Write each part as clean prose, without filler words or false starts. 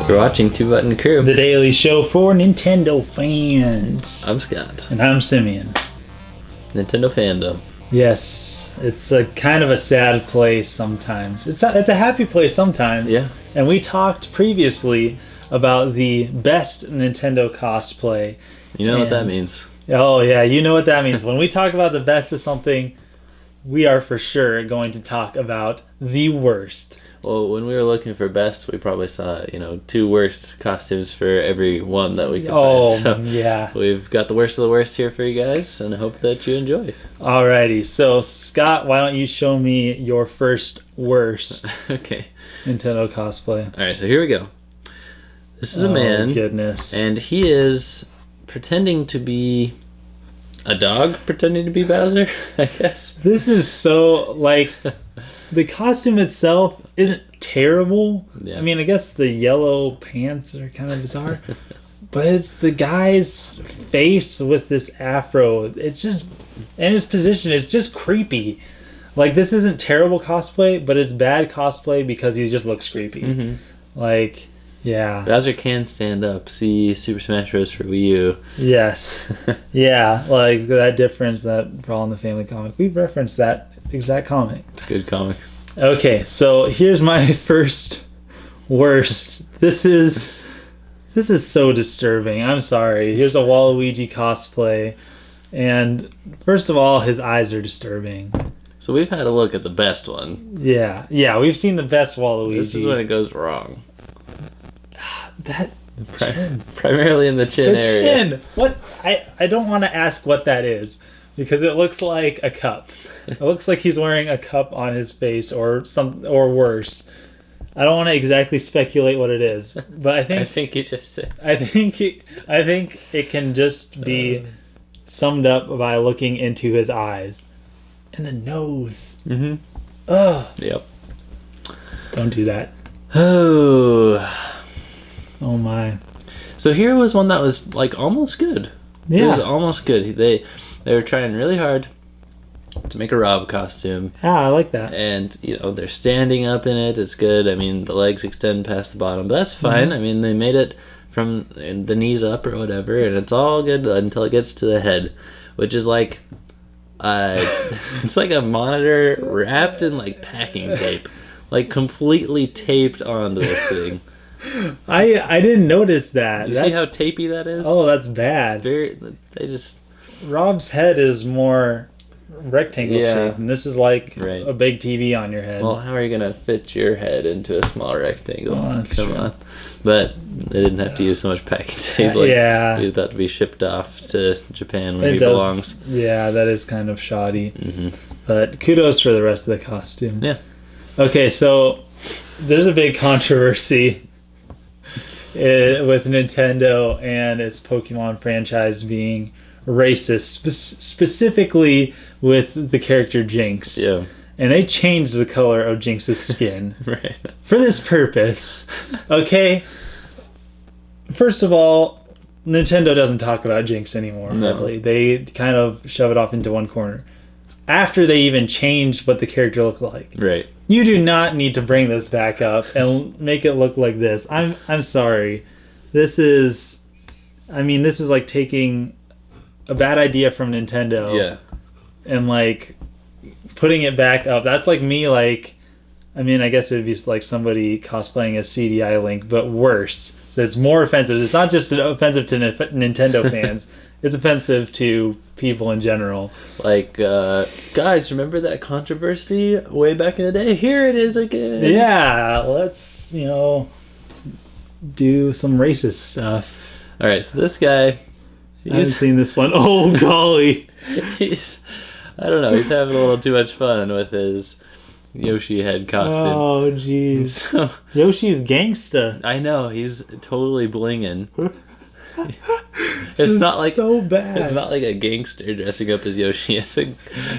You're watching Two Button Crew. The daily show for Nintendo fans. I'm Scott. And I'm Simeon. Nintendo fandom. Yes, it's a kind of a sad place sometimes. It's a happy place sometimes. Yeah. And we talked previously about the best Nintendo cosplay. You know what that means. Oh yeah, you know what that means. When we talk about the best of something, we are for sure going to talk about the worst. Well, when we were looking for best, we probably saw, two worst costumes for every one that we could find. So yeah. We've got the worst of the worst here for you guys, and I hope that you enjoy. Alrighty, so Scott, why don't you show me your first worst Okay. Nintendo cosplay? Alright, so here we go. This is a man. Oh, goodness. And he is pretending to be a dog pretending to be Bowser, I guess. This is so, the costume itself isn't terrible. Yeah. I mean, I guess the yellow pants are kind of bizarre. But it's the guy's face with this afro. It's just, and his position is just creepy. This isn't terrible cosplay, but it's bad cosplay because he just looks creepy. Mm-hmm. Yeah. Bowser can stand up. See Super Smash Bros. For Wii U. Yes. Yeah, that difference that Brawl in the Family comic. We've referenced that exact comic. It's a good comic. Okay, so here's my first worst. This is so disturbing. I'm sorry. Here's a Waluigi cosplay. And first of all, his eyes are disturbing. So we've had a look at the best one. Yeah, we've seen the best Waluigi. This is when it goes wrong. That chin. Primarily in the chin area. The chin! What? I don't want to ask what that is, because it looks like a cup. It looks like he's wearing a cup on his face or worse. I don't want to exactly speculate what it is, but I think you just said. I think it can just be summed up by looking into his eyes and the nose. Mm-hmm. Ugh. Yep. Don't do that. Oh my. So here was one that was almost good. Yeah. It was almost good. They were trying really hard to make a Rob costume. Yeah, I like that. And they're standing up in it. It's good. I mean, the legs extend past the bottom, but that's fine. Mm-hmm. I mean, they made it from the knees up or whatever, and it's all good until it gets to the head, which is it's like a monitor wrapped in packing tape, completely taped onto this thing. I didn't notice that. You see how tapey that is? Oh, that's bad. Rob's head is more rectangle shape, and this is right. a big TV on your head. Well, how are you gonna fit your head into a small rectangle? Oh, that's Come true. on. But they didn't have to use so much packing tape. Yeah. He's about to be shipped off to Japan where he belongs. Yeah, that is kind of shoddy. Mm-hmm. But kudos for the rest of the costume. Yeah. Okay, so there's a big controversy with Nintendo and its Pokemon franchise being racist, specifically with the character Jinx. Yeah. And they changed the color of Jinx's skin. Right. For this purpose. Okay? First of all, Nintendo doesn't talk about Jinx anymore, really. They kind of shove it off into one corner. After they even changed what the character looked like. Right. You do not need to bring this back up and make it look like this. I'm sorry. This is like taking a bad idea from Nintendo. Yeah. And putting it back up. That's like me I guess it would be like somebody cosplaying as CDI Link, but worse. That's more offensive. It's not just offensive to Nintendo fans. It's offensive to people in general. Guys, remember that controversy way back in the day? Here it is again. Yeah, let's, do some racist stuff. All right, so this guy... I haven't seen this one. Oh, golly. I don't know, he's having a little too much fun with his Yoshi head costume. Oh, jeez. So, Yoshi's gangsta. I know, he's totally blinging. It's not so bad. It's not like a gangster dressing up as Yoshi. It's a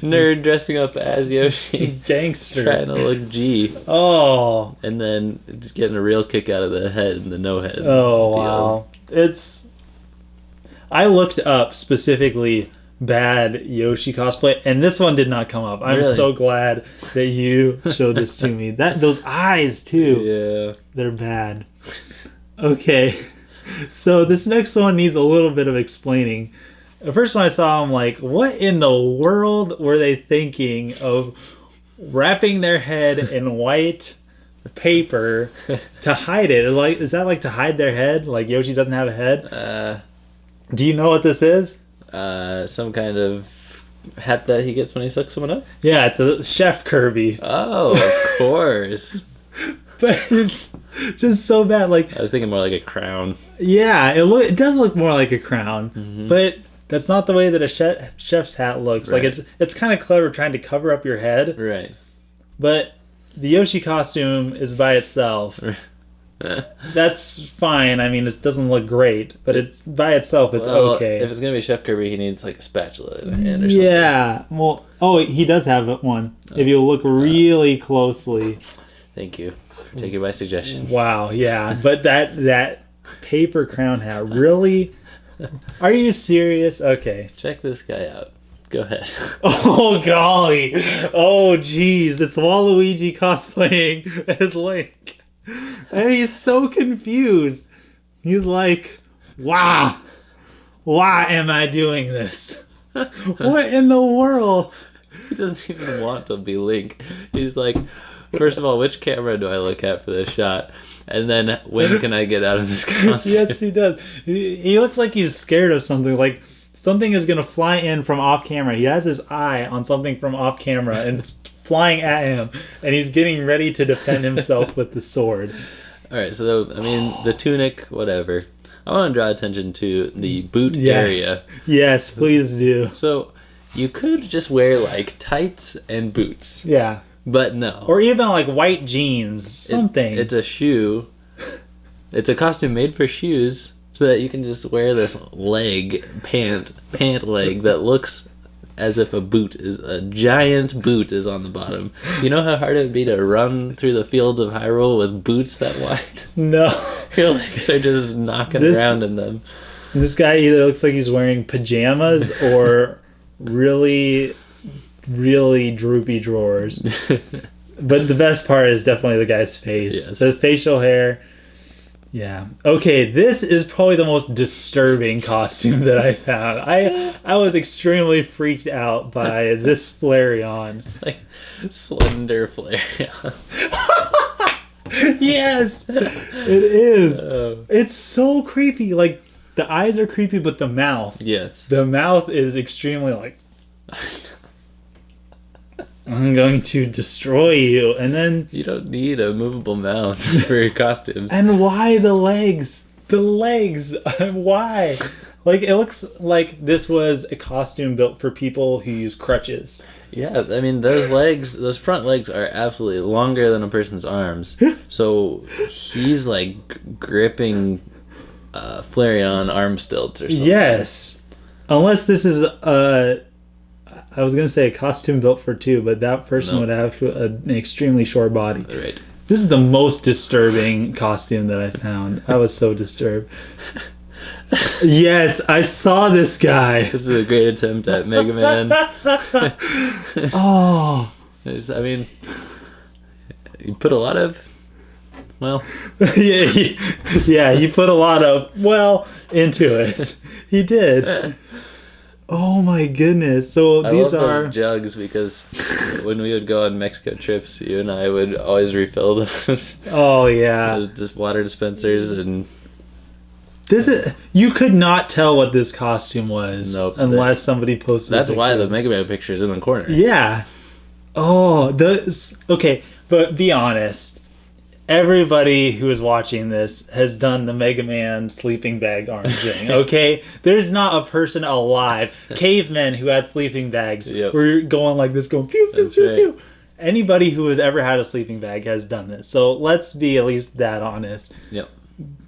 nerd dressing up as Yoshi. Gangster. Trying to look G. Oh. And then it's getting a real kick out of the head and the no head. Oh, deal. Wow. I looked up specifically bad Yoshi cosplay, and this one did not come up. I'm Really? so glad that you showed this to me. Those eyes too. Yeah. They're bad. Okay. So this next one needs a little bit of explaining. The first one I saw, I'm like, what in the world were they thinking of wrapping their head in white paper to hide it? Is that like to hide their head? Like Yoshi doesn't have a head? Do you know what this is? Some kind of hat that he gets when he sucks someone up? Yeah, it's a Chef Kirby. Oh, of course. But it's just so bad. Like, I was thinking more like a crown. yeah, it does look more like a crown, but that's not the way that a chef's hat looks. Right. Like it's kind of clever trying to cover up your head, Right. but the Yoshi costume is by itself. That's fine. I mean, it doesn't look great, but it's by itself. It's Well, okay. If it's gonna be Chef Kirby, he needs like a spatula in a hand or something. Yeah. Well, he does have one. If you look really closely. Thank you for taking my suggestion. Wow. Yeah. But that paper crown hat really. Are you serious? Okay. Check this guy out. Go ahead. Oh golly. Oh geez. It's Waluigi cosplaying as Link. And he's so confused. He's like, wow. Why am I doing this? What in the world? He doesn't even want to be Link. He's like, first of all, which camera do I look at for this shot? And then when can I get out of this costume? Yes, he does. He looks like he's scared of something. Like something is going to fly in from off camera. He has his eye on something from off camera and it's flying at him. And he's getting ready to defend himself with the sword. All right, so, I mean, the tunic, whatever. I want to draw attention to the boot area. Yes, please do. So you could just wear, like, tights and boots. Yeah. But no. Or even like white jeans, something. It's a shoe. It's a costume made for shoes so that you can just wear this pant leg that looks as if a giant boot is on the bottom. You know how hard it would be to run through the fields of Hyrule with boots that wide? No. Your legs are just knocking around in them. This guy either looks like he's wearing pajamas or really droopy drawers. But the best part is definitely the guy's face. Yes. The facial hair. Yeah. Okay, this is probably the most disturbing costume that I found. I was extremely freaked out by this Flareon. It's like slender Flareon. Yes, it is. Oh. It's so creepy. Like the eyes are creepy, but the mouth. Yes. The mouth is extremely like I'm going to destroy you. And then You don't need a movable mouth for your costumes. and why the legs? The legs. Why? Like it looks like this was a costume built for people who use crutches. Yeah, I mean those front legs are absolutely longer than a person's arms. So he's like gripping Flareon arm stilts or something. Yes. Unless this is I was going to say a costume built for two, but that person would have an extremely short body. Right. This is the most disturbing costume that I found. I was so disturbed. Yes, I saw this guy. This is a great attempt at Mega Man. Oh. I mean, you put a lot of, well, yeah, he put a lot of, into it. He did. Oh my goodness. So I these love are those jugs because when we would go on Mexico trips, you and I would always refill those. Oh yeah. Those just water dispensers and This is you could not tell what this costume was unless somebody posted. That's a why picture. the Mega Man picture is in the corner. Yeah. Oh, okay, but be honest. Everybody who is watching this has done the Mega Man sleeping bag arm thing, okay? There's not a person alive, cavemen who had sleeping bags, were going like this, going pew, pew, pew, pew. Anybody who has ever had a sleeping bag has done this. So let's be at least that honest. Yep.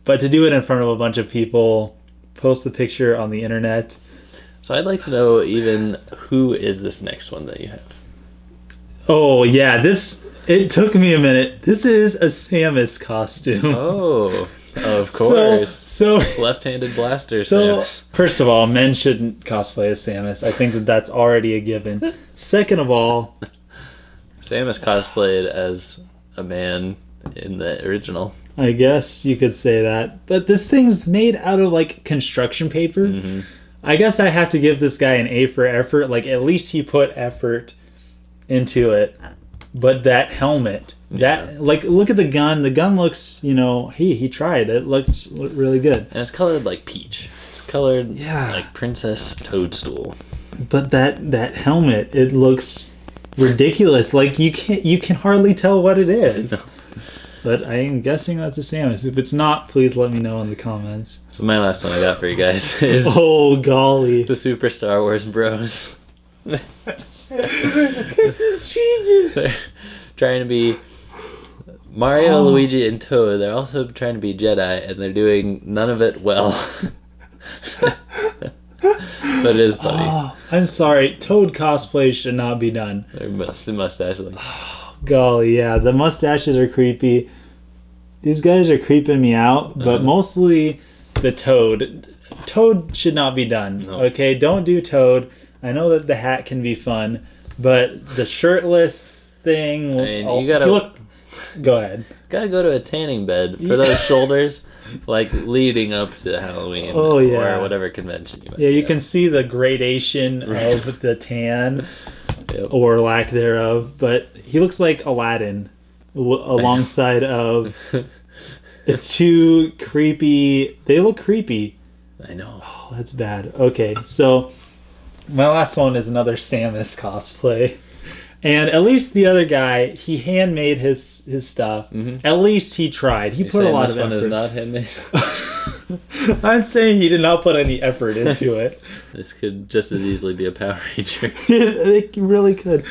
But to do it in front of a bunch of people, post the picture on the internet. So I'd like to know even who is this next one that you have? Oh, yeah, it took me a minute. This is a Samus costume. Oh, of course. So left-handed blaster so, Samus. First of all, men shouldn't cosplay as Samus. I think that's already a given. Second of all, Samus cosplayed as a man in the original. I guess you could say that. But this thing's made out of like construction paper. Mm-hmm. I guess I have to give this guy an A for effort. Like, at least he put effort into it. But that helmet, like, look at the gun. The gun looks, he tried. It looks really good. And it's colored like peach. It's colored like Princess Toadstool. But that helmet, it looks ridiculous. Like, you can hardly tell what it is. No. But I am guessing that's a Samus. If it's not, please let me know in the comments. So my last one I got for you guys is oh golly, the Super Star Wars Bros. This is genius. They're trying to be Mario, Luigi, and Toad. They're also trying to be Jedi, and they're doing none of it well. But it is funny. Oh, I'm sorry. Toad cosplay should not be done. Their mustache. Like. Golly, yeah. The mustaches are creepy. These guys are creeping me out, but mostly the Toad. Toad should not be done. No. Okay, don't do Toad. I know that the hat can be fun, but the shirtless thing... I mean, you gotta... Go ahead. Gotta go to a tanning bed for those shoulders, like leading up to Halloween. Oh, yeah. Or whatever convention you might you can see the gradation of the tan, yep. or lack thereof, but he looks like Aladdin alongside of two creepy... They look creepy. I know. Oh, that's bad. Okay, so... My last one is another Samus cosplay. And at least the other guy, he handmade his stuff. Mm-hmm. At least he tried. He put a lot of effort. This one is not handmade? I'm saying he did not put any effort into it. This could just as easily be a Power Ranger. It really could.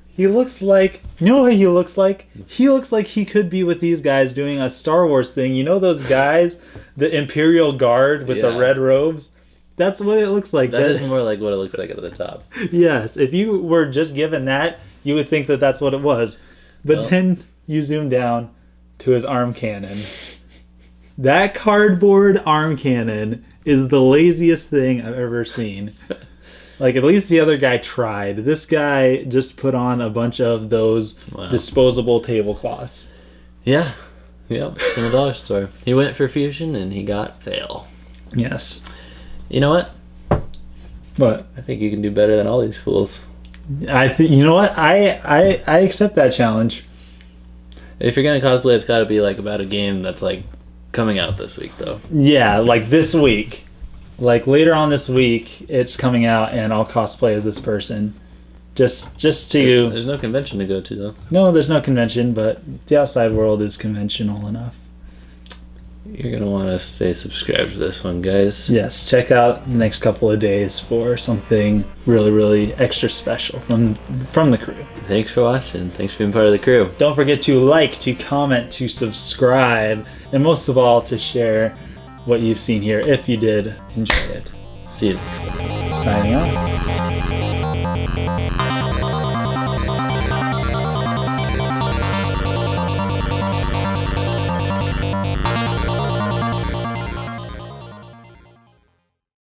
He looks like... You know what he looks like? He looks like he could be with these guys doing a Star Wars thing. You know those guys? The Imperial Guard with the red robes? That's what it looks like. That is more like what it looks like at the top. Yes. If you were just given that, you would think that that's what it was. But then you zoom down to his arm cannon. That cardboard arm cannon is the laziest thing I've ever seen. Like, at least the other guy tried. This guy just put on a bunch of those disposable tablecloths. Yeah. Yep. From the dollar store. He went for fusion and he got fail. Yes. You know what? What? I think you can do better than all these fools. You know what? I accept that challenge. If you're gonna cosplay, it's got to be like about a game that's like coming out this week, though. Yeah, like this week. Like later on this week, it's coming out, and I'll cosplay as this person. Just to. There's no convention to go to, though. No, there's no convention, but the outside world is conventional enough. You're going to want to stay subscribed to this one, guys. Yes, check out the next couple of days for something really, really extra special from the crew. Thanks for watching. Thanks for being part of the crew. Don't forget to like, to comment, to subscribe, and most of all, to share what you've seen here if you did enjoy it. See you next time. Signing off.